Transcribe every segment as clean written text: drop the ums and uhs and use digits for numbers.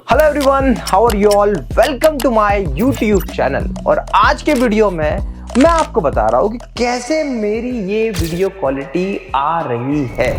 Hello everyone, how are you all. Welcome to my YouTube channel. और आज के video में मैं आपको बता रहा हूं कि कैसे मेरी ये वीडियो क्वालिटी आ रही है।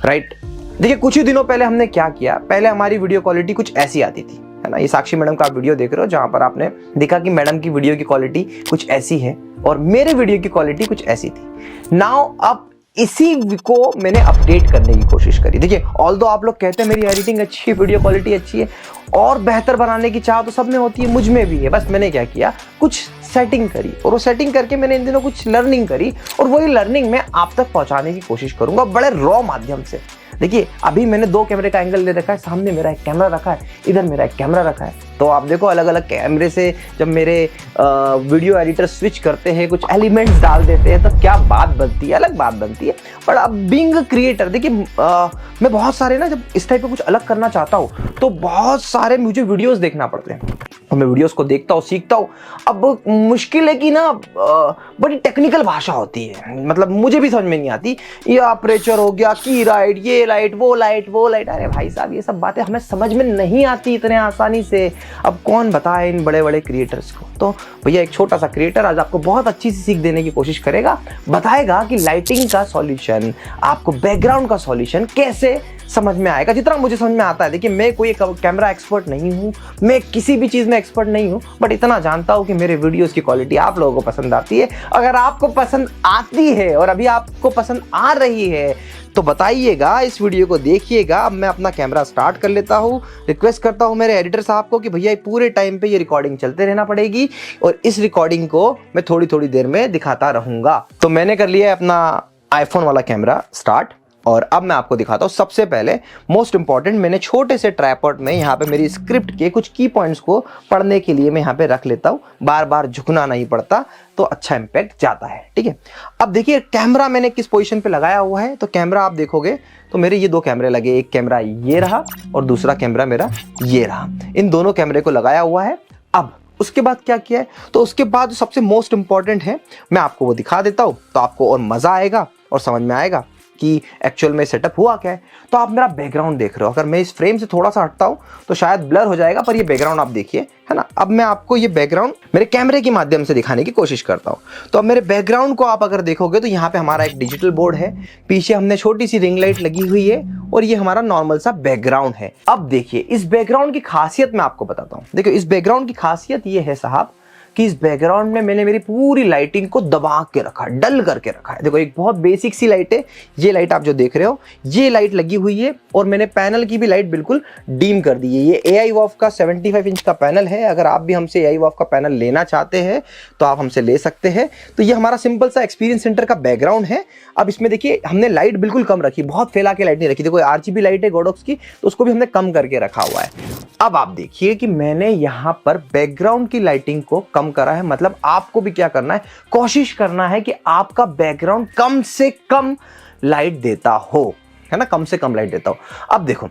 राइट, देखिए कुछ ही दिनों पहले हमने क्या किया। पहले हमारी वीडियो क्वालिटी कुछ ऐसी आती थी, है ना। ये साक्षी मैडम का आप वीडियो देख रहे हो जहां पर आपने देखा कि मैडम की वीडियो की क्वालिटी कुछ ऐसी है और मेरे वीडियो की क्वालिटी कुछ ऐसी थी। नाउ अब इसी को मैंने अपडेट करने की कोशिश करी। देखिए ऑल्दो आप लोग कहते हैं मेरी एडिटिंग अच्छी है, वीडियो क्वालिटी अच्छी है और बेहतर बनाने की चाह तो सब में होती है, मुझ में भी है। बस मैंने क्या किया, कुछ सेटिंग करी और वो सेटिंग करके मैंने इन दिनों कुछ लर्निंग करी और वही लर्निंग मैं आप तक पहुंचाने की कोशिश करूंगा बड़े रॉ माध्यम से। देखिए अभी मैंने दो कैमरे का एंगल ले रखा है, सामने मेरा एक कैमरा रखा है, इधर मेरा एक कैमरा रखा है। तो आप देखो अलग अलग कैमरे से जब मेरे वीडियो एडिटर स्विच करते हैं, कुछ एलिमेंट्स डाल देते हैं तो क्या बात बनती है, अलग बात बनती है। पर अब बीइंग क्रिएटर देखिए मैं बहुत सारे ना जब इस टाइप का कुछ अलग करना चाहता हूँ तो बहुत सारे मुझे वीडियोस देखना पड़ते हैं और मैं वीडियोस को देखता हूँ, सीखता हूँ। अब मुश्किल है कि ना बड़ी टेक्निकल भाषा होती है, मतलब मुझे भी समझ में नहीं आती। ये अपर्चर हो गया, की लाइट, ये लाइट, वो लाइट, वो लाइट। अरे भाई साहब ये सब बातें हमें समझ में नहीं आती इतने आसानी से। अब कौन बताए इन बड़े बड़े क्रिएटर्स को। तो भैया एक छोटा सा क्रिएटर आज आपको बहुत अच्छी सी सीख देने की कोशिश करेगा, बताएगा कि लाइटिंग का सॉल्यूशन, आपको बैकग्राउंड का सॉल्यूशन कैसे समझ में आएगा, जितना मुझे समझ में आता है। देखिए मैं कोई कैमरा एक्सपर्ट नहीं हूँ, मैं किसी भी चीज में एक्सपर्ट नहीं हूँ, बट इतना जानता हूँ कि मेरे वीडियोस की क्वालिटी आप लोगों को पसंद आती है। अगर आपको पसंद आती है और अभी आपको पसंद आ रही है तो बताइएगा, इस वीडियो को देखिएगा। अब मैं अपना कैमरा स्टार्ट कर लेता हूँ। रिक्वेस्ट करता हूँ मेरे एडिटर साहब को कि भैया पूरे टाइम पे ये रिकॉर्डिंग चलते रहना पड़ेगी और इस रिकॉर्डिंग को मैं थोड़ी थोड़ी देर में दिखाता रहूंगा। तो मैंने कर लिया है अपना आईफोन वाला कैमरा स्टार्ट और अब मैं आपको दिखाता हूँ। सबसे पहले मोस्ट इंपॉर्टेंट, मैंने छोटे से ट्राइपॉड में यहाँ पे मेरी स्क्रिप्ट के कुछ की पॉइंट्स को पढ़ने के लिए मैं यहाँ पे रख लेता हूँ। बार बार झुकना नहीं पड़ता तो अच्छा इंपैक्ट जाता है। ठीक है, अब देखिए कैमरा मैंने किस पोजीशन पे लगाया हुआ है। तो कैमरा आप देखोगे तो मेरे ये दो कैमरे लगे, एक कैमरा ये रहा और दूसरा कैमरा मेरा ये रहा। इन दोनों कैमरे को लगाया हुआ है। अब उसके बाद क्या किया है, तो उसके बाद सबसे मोस्ट इंपॉर्टेंट है, मैं आपको वो दिखा देता हूँ तो आपको और मजा आएगा और समझ में आएगा कि एक्चुअल में सेटअप हुआ क्या है। तो आप मेरा बैकग्राउंड देख रहे हो, अगर मैं इस फ्रेम से थोड़ा सा हटता हूं तो शायद ब्लर हो जाएगा, पर ये बैकग्राउंड आप देखिए, है ना। अब मैं आपको ये बैकग्राउंड मेरे कैमरे के माध्यम से दिखाने की कोशिश करता हूं। तो अब मेरे बैकग्राउंड को आप अगर देखोगे तो यहाँ पे हमारा एक डिजिटल बोर्ड है, पीछे हमने छोटी सी रिंग लाइट लगी हुई है और ये हमारा नॉर्मल सा बैकग्राउंड है। अब देखिए इस बैकग्राउंड की खासियत मैं आपको बताता हूँ। देखिए इस बैकग्राउंड की खासियत ये है साहब कि इस बैकग्राउंड में मैंने मेरी पूरी लाइटिंग को दबा के रखा है, डल करके रखा है। देखो एक बहुत बेसिक सी लाइट है, ये लाइट आप जो देख रहे हो ये लाइट लगी हुई है और मैंने पैनल की भी लाइट बिल्कुल डीम कर दी है। ये AI वॉफ का 75 इंच का पैनल है। अगर आप भी हमसे AI वॉफ का पैनल लेना चाहते हैं तो आप हमसे ले सकते हैं। तो ये हमारा सिंपल सा एक्सपीरियंस सेंटर का बैकग्राउंड है। अब इसमें देखिए हमने लाइट बिल्कुल कम रखी, बहुत फैला के लाइट नहीं रखी। देखो RGB लाइट है गोडॉक्स की, तो उसको भी हमने कम करके रखा हुआ है। अब आप देखिए कि मैंने यहाँ पर बैकग्राउंड की लाइटिंग को कम करा है। मतलब आपको भी क्या करना है, कोशिश करना है कि आपका बैकग्राउंड कम से कम लाइट देता हो, है ना, कम से कम लाइट देता हो। अब देखो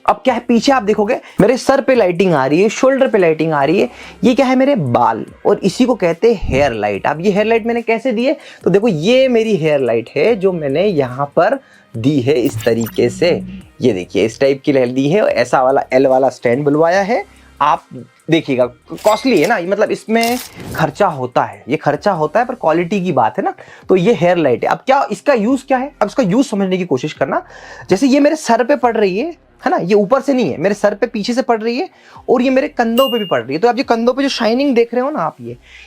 अब क्या है, पीछे आप देखोगे मेरे सर पे लाइटिंग आ रही है, शोल्डर पे लाइटिंग आ रही है। ये क्या है, मेरे बाल, और इसी को कहते हैं हेयर लाइट। अब ये हेयर लाइट मैंने कैसे दी है, तो देखो ये मेरी हेयर लाइट है जो मैंने यहाँ पर दी है इस तरीके से। ये देखिए इस टाइप की लाइट दी है, ऐसा वाला L वाला स्टैंड बुलवाया है। आप देखिएगा कॉस्टली है ना, मतलब इसमें खर्चा होता है, ये खर्चा होता है पर क्वालिटी की बात है ना। तो ये हेयर लाइट है। अब क्या इसका यूज क्या है, अब इसका यूज समझने की कोशिश करना। जैसे ये मेरे सर पे पड़ रही है ना, ये ऊपर से नहीं है, मेरे सर पे पीछे से पड़ रही है और ये मेरे कंधों पे भी पड़ रही है। तो आप ये कंधों पे जो शाइनिंग देख रहे हो ना आप,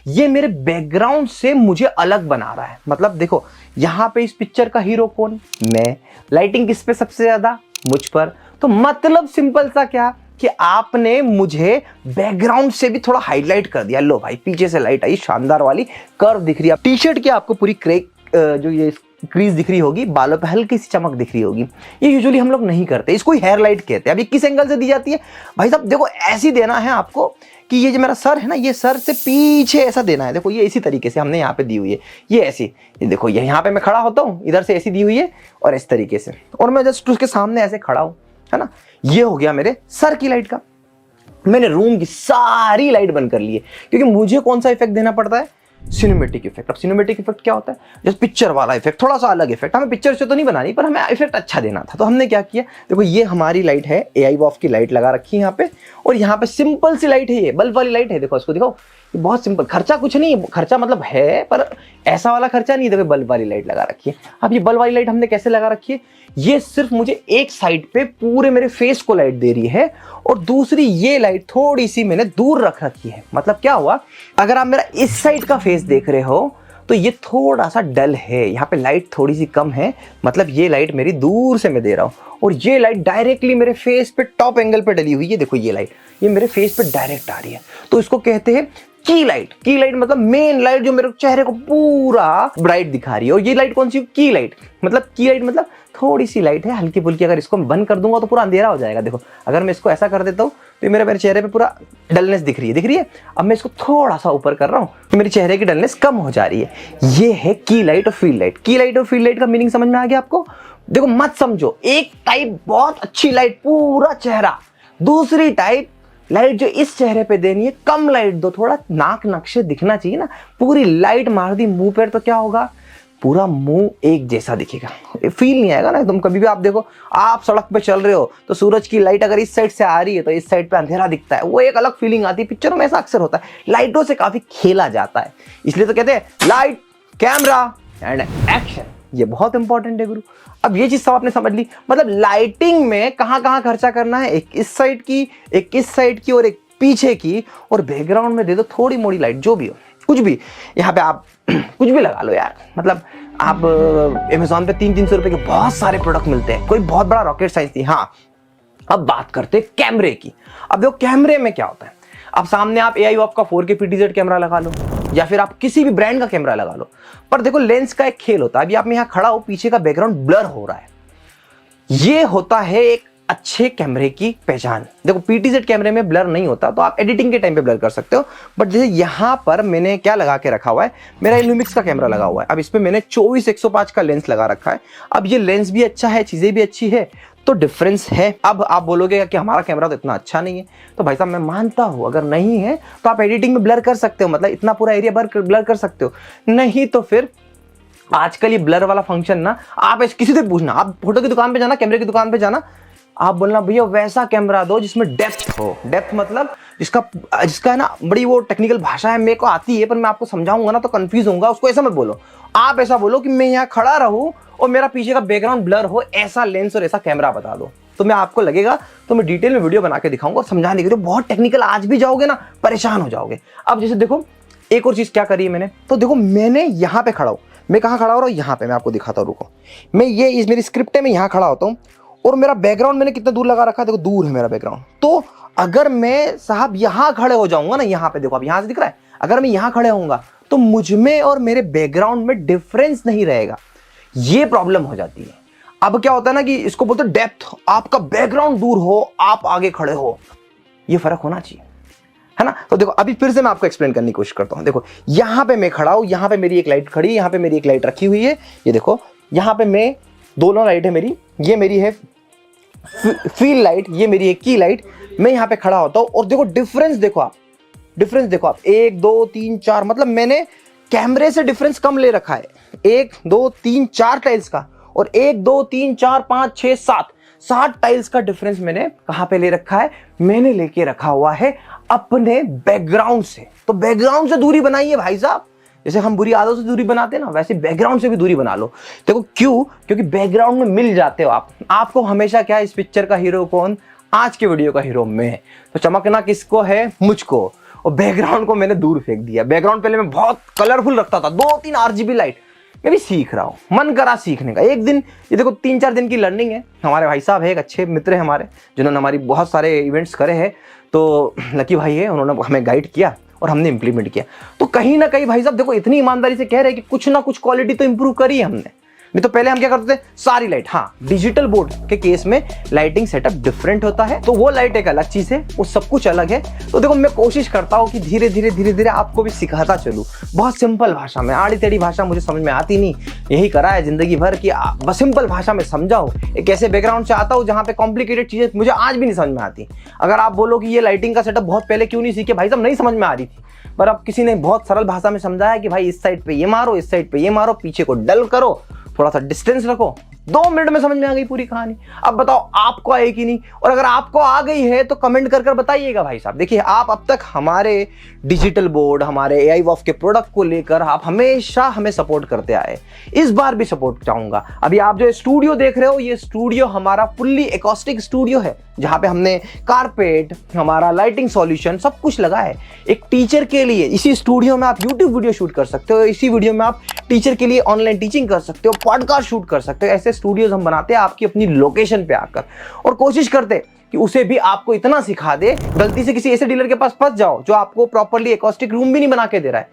ये मेरे बैकग्राउंड से मुझे अलग बना रहा है। मतलब देखो यहाँ पे इस पिक्चर का हीरो कौन, मैं। लाइटिंग किस पे सबसे ज्यादा, मुझ पर। तो मतलब सिंपल सा क्या कि आपने मुझे बैकग्राउंड से भी थोड़ा हाईलाइट कर दिया। लो भाई पीछे से लाइट आई शानदार वाली, कर्व दिख रही है। टी शर्ट की आपको पूरी क्रेक जो ये क्रीज दिख रही होगी, बालों पे हल्की सी चमक दिख रही होगी। ये यूजुअली हम लोग नहीं करते, इसको हेयर लाइट कहते हैं। अब ये किस एंगल से दी जाती है भाई साहब, देखो ऐसी देना है आपको कि ये जो मेरा सर है ना, ये सर से पीछे ऐसा देना है। देखो ये इसी तरीके से हमने यहाँ पे दी हुई है, ये ऐसी। ये देखो ये यहाँ पे मैं खड़ा होता हूँ, इधर से ऐसी दी हुई है और इस तरीके से, और मैं जस्ट उसके सामने ऐसे खड़ा हूँ, है ना। ये हो गया मेरे सर की लाइट का। मैंने रूम की सारी लाइट बंद कर ली है क्योंकि मुझे कौन सा इफेक्ट देना पड़ता है, सिनेमैटिक इफेक्ट। अब सिनेमैटिक इफेक्ट क्या होता है? जैसे पिक्चर वाला इफेक्ट, थोड़ा सा अलग इफेक्ट। हमें पिक्चर से तो नहीं बनानी, पर हमें इफेक्ट अच्छा देना था, तो हमने क्या किया, देखो ये हमारी लाइट है, AI वॉफ की लाइट लगा रखी है यहाँ पे, और यहाँ पे सिंपल सी लाइट है, ये बल्ब वाली लाइट है। देखो इसको दिखाओ, ये बहुत सिंपल, खर्चा कुछ नहीं है, खर्चा मतलब है पर ऐसा वाला खर्चा नहीं है। देखो बल्ब वाली लाइट लगा रखी है। अब ये बल्ब वाली लाइट हमने कैसे लगा रखी है, ये सिर्फ मुझे एक साइड पे पूरे मेरे फेस को लाइट दे रही है, और दूसरी ये लाइट थोड़ी सी मैंने दूर रख रखी है। मतलब क्या हुआ, अगर आप मेरा इस साइड का फेस देख रहे हो तो ये थोड़ा सा डल है, यहाँ पे लाइट थोड़ी सी कम है, मतलब ये लाइट मेरी दूर से मैं दे रहा हूँ, और ये लाइट डायरेक्टली मेरे फेस पे टॉप एंगल पे डली हुई है। देखो ये लाइट, ये मेरे फेस पे डायरेक्ट आ रही है, तो इसको कहते हैं की लाइट। की लाइट मतलब मेन लाइट जो मेरे चेहरे को पूरा ब्राइट दिखा रही है। और ये लाइट कौन सी? की लाइट। मतलब की लाइट मतलब थोड़ी सी लाइट है, हल्की फुल्की। अगर इसको मैं बंद कर दूंगा तो पूरा अंधेरा हो जाएगा। देखो अगर मैं इसको ऐसा कर देता हूँ तो मेरे चेहरे पे पूरा डलनेस दिख रही है। अब मैं इसको थोड़ा सा ऊपर कर रहा हूँ तो मेरे चेहरे की डलनेस कम हो जा रही है। ये है की लाइट और फील्ड लाइट। की लाइट और फील्ड लाइट का मीनिंग समझ में आ गया आपको? देखो मत समझो एक टाइप बहुत अच्छी लाइट पूरा चेहरा, दूसरी टाइप लाइट जो इस चेहरे पे देनी है कम लाइट दो, थोड़ा नाक नक्शे दिखना चाहिए ना। पूरी लाइट मार दी मुंह पर तो क्या होगा, पूरा मुंह एक जैसा दिखेगा, फील नहीं आएगा ना। तुम कभी भी आप देखो, आप सड़क पे चल रहे हो तो सूरज की लाइट अगर इस साइड से आ रही है तो इस साइड पे अंधेरा दिखता है, वो एक अलग फीलिंग आती है। पिक्चरों में ऐसा अक्सर होता है, लाइटों से काफी खेला जाता है, इसलिए तो कहते हैं लाइट कैमरा एंड एक्शन। ये बहुत इंपॉर्टेंट है गुरु। अब ये चीज सब आपने समझ ली, मतलब लाइटिंग में कहां कहां खर्चा करना है, एक इस साइड की, एक इस साइड की, और एक पीछे की, और बैकग्राउंड में दे दो थोड़ी मोड़ी लाइट, जो भी हो, कुछ भी। यहाँ पे आप कुछ भी लगा लो यार, मतलब आप अमेज़न पे 300-300 रुपए के बहुत सारे प्रोडक्ट मिलते हैं, कोई बहुत बड़ा रॉकेट साइंस नहीं। हाँ अब बात करते हैं कैमरे की। अब देखो कैमरे में क्या होता है, अब सामने आप AI वॉफ का 4K PTZ कैमरा लगा लो, या फिर आप किसी भी ब्रांड का कैमरा लगा लो, पर देखो लेंस का एक खेल होता है। अभी आप यहाँ खड़ा हो, पीछे का बैकग्राउंड ब्लर हो रहा है, ये होता है एक अच्छे कैमरे की पहचान। देखो PTZ कैमरे में ब्लर नहीं होता, तो आप एडिटिंग के टाइम पे ब्लर कर सकते हो, बट जैसे यहाँ पर मैंने क्या लगा के रखा हुआ है, मेरा लुमिक्स का कैमरा लगा हुआ है। अब इसमें मैंने 24-105 का लेंस लगा रखा है। अब ये लेंस भी अच्छा है, चीजें भी अच्छी है, तो डिफरेंस है। अब आप बोलोगे कि हमारा कैमरा तो इतना अच्छा नहीं है, तो भाई साहब मैं मानता हूं अगर नहीं है तो आप एडिटिंग में ब्लर कर सकते हो, मतलब इतना पूरा एरिया ब्लर कर सकते हो। नहीं तो फिर आजकल ये ब्लर वाला फंक्शन ना, आप किसी से पूछना, आप फोटो की दुकान पे जाना, कैमरे की दुकान पे जाना, आप बोलना भैया वैसा कैमरा दो जिसमें डेप्थ हो। डेप्थ मतलब जिसका है ना, बड़ी वो टेक्निकल भाषा है, मेरे को आती है पर मैं आपको समझाऊंगा ना तो कंफ्यूज होऊंगा, उसको ऐसा मत बोलो। आप ऐसा बोलो कि मैं यहाँ खड़ा रहूं और मेरा पीछे का बैकग्राउंड ब्लर हो, ऐसा लेंस और ऐसा कैमरा बता दो, तो मैं आपको लगेगा, तो मैं डिटेल में वीडियो बना के दिखाऊंगा और समझाने के लिए। बहुत टेक्निकल आज भी जाओगे ना परेशान हो जाओगे। अब जैसे देखो एक और चीज क्या करी है मैंने, तो देखो मैंने यहाँ पे खड़ा हूँ, मैं कहाँ खड़ा हो रहा हूँ, यहाँ पे मैं आपको दिखाता हूँ, रुको। मैं ये इस मेरी स्क्रिप्ट है, मैं यहाँ खड़ा होता हूँ और मेरा बैकग्राउंड मैंने कितना दूर लगा रखा है, देखो दूर है मेरा बैकग्राउंड। तो अगर मैं साहब यहाँ खड़े हो जाऊंगा ना, यहाँ पे देखो अब यहाँ से दिख रहा है, अगर मैं यहाँ खड़े होऊंगा तो मुझ में और मेरे बैकग्राउंड में डिफरेंस नहीं रहेगा, ये प्रॉब्लम हो जाती है। अब क्या होता है ना कि इसको बोलते हैं डेप्थ, आपका बैकग्राउंड दूर हो, आप आगे खड़े हो, ये फर्क होना चाहिए, है ना। तो देखो अभी फिर से मैं आपको एक्सप्लेन करने की कोशिश करता हूं। देखो यहां पे मैं खड़ा हूं, यहां पे मेरी एक लाइट खड़ी है, यहां पे मेरी एक लाइट रखी हुई है, ये देखो यहां पे मैं, दोनों लाइट है मेरी, ये मेरी है फील्ड लाइट, ये मेरी है की लाइट। मैं यहां पे खड़ा होता हूं और देखो डिफरेंस देखो आप, डिफरेंस देखो आप, 1 2 3 4, मतलब मैंने कैमरे से डिफरेंस कम ले रखा है, 1 2 3 4 टाइल्स का, और 1 2 3 4 5 6 7 टाइल्स का डिफरेंस मैंने कहां पे ले रखा है, मैंने लेके रखा हुआ है अपने बैकग्राउंड से। तो बैकग्राउंड से दूरी बनाइए भाई साहब, जैसे हम बुरी आदतों से दूरी बनाते हैं ना, वैसे बैकग्राउंड से भी दूरी बना लो। देखो क्यों, क्योंकि बैकग्राउंड में मिल जाते हो आप। आपको हमेशा क्या है, इस पिक्चर का हीरो कौन, आज के वीडियो का हीरो मैं, तो चमकना किसको है, मुझको, और बैकग्राउंड को मैंने दूर फेंक दिया। बैकग्राउंड पहले मैं बहुत कलरफुल रखता था, 2-3 RGB लाइट, मैं भी सीख रहा हूं, मन करा सीखने का। एक दिन, ये देखो 3-4 दिन की लर्निंग है। हमारे भाई साहब है, एक अच्छे मित्र है हमारे, जिन्होंने हमारी बहुत सारे इवेंट्स करे हैं, तो लकी भाई है, उन्होंने हमें गाइड किया और हमने इंप्लीमेंट किया। तो कहीं ना कहीं भाई साहब देखो इतनी ईमानदारी से कह रहे हैं कि कुछ ना कुछ क्वालिटी तो इंप्रूव करी है हमने। नहीं तो पहले हम क्या करते थे, सारी लाइट। हाँ, डिजिटल बोर्ड के केस में लाइटिंग सेटअप डिफरेंट होता है, तो वो लाइट एक अलग चीज है, वो सब कुछ अलग है। तो देखो, मैं कोशिश करता हूँ कि धीरे धीरे आपको भी सिखाता चलूँ, बहुत सिंपल भाषा में। आड़ी टेढ़ी भाषा मुझे समझ में आती नहीं, यही करा है जिंदगी भर कि बस सिंपल भाषा में समझाओ। एक ऐसे बैकग्राउंड से आता हूँ जहाँ पे कॉम्प्लिकेटेड चीजें मुझे आज भी नहीं समझ में आती। अगर आप बोलो कि ये लाइटिंग का सेटअप बहुत पहले क्यों नहीं सीखे, भाई साहब नहीं समझ में आ रही थी, पर अब किसी ने बहुत सरल भाषा में समझाया कि भाई इस साइड पे ये मारो, इस साइड पे ये मारो, पीछे को डल करो, थोड़ा सा डिस्टेंस रखो, 2 मिनट में समझ में आ गई पूरी कहानी। अब बताओ आपको आए कि नहीं, और अगर आपको आ गई है तो कमेंट कर बताइएगा भाई साहब। देखिए, आप अब तक हमारे डिजिटल बोर्ड, हमारे AIWAF के प्रोडक्ट को लेकर आप हमेशा हमें सपोर्ट करते आए, इस बार भी सपोर्ट चाहूंगा। अभी आप जो स्टूडियो देख रहे हो, ये स्टूडियो हमारा फुल्ली एकॉस्टिक स्टूडियो है, जहां पे हमने कारपेट, हमारा लाइटिंग सॉल्यूशन सब कुछ लगा है। एक टीचर के लिए इसी स्टूडियो में आप यूट्यूब वीडियो शूट कर सकते हो, इसी वीडियो में आप टीचर के लिए ऑनलाइन टीचिंग कर सकते हो, पॉडकास्ट शूट कर सकते हो। ऐसे स्टूडियोज हम बनाते हैं आपकी अपनी लोकेशन पे आकर, और कोशिश करते कि उसे भी आपको इतना सिखा दे, गलती से किसी ऐसे डीलर के पास फंस जाओ जो आपको प्रॉपर्ली एकॉस्टिक रूम भी नहीं बना के दे रहा है,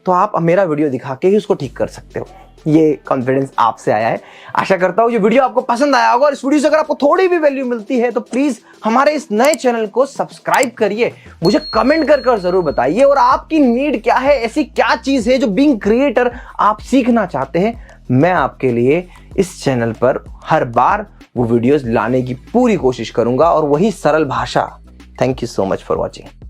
तो आप मेरा वीडियो दिखा के ही उसको ठीक कर सकते हो। ये कॉन्फिडेंस आपसे आया है। आशा करता हूं ये वीडियो आपको पसंद आया होगा, और इस वीडियो से अगर आपको थोड़ी भी वैल्यू मिलती है तो प्लीज हमारे इस नए चैनल को सब्सक्राइब करिए, मुझे कमेंट कर जरूर बताइए, और आपकी नीड क्या है, ऐसी क्या चीज है जो बीइंग क्रिएटर आप सीखना चाहते हैं। मैं आपके लिए इस चैनल पर हर बार वो वीडियोस लाने की पूरी कोशिश करूंगा, और वही सरल भाषा। Thank you so much for watching.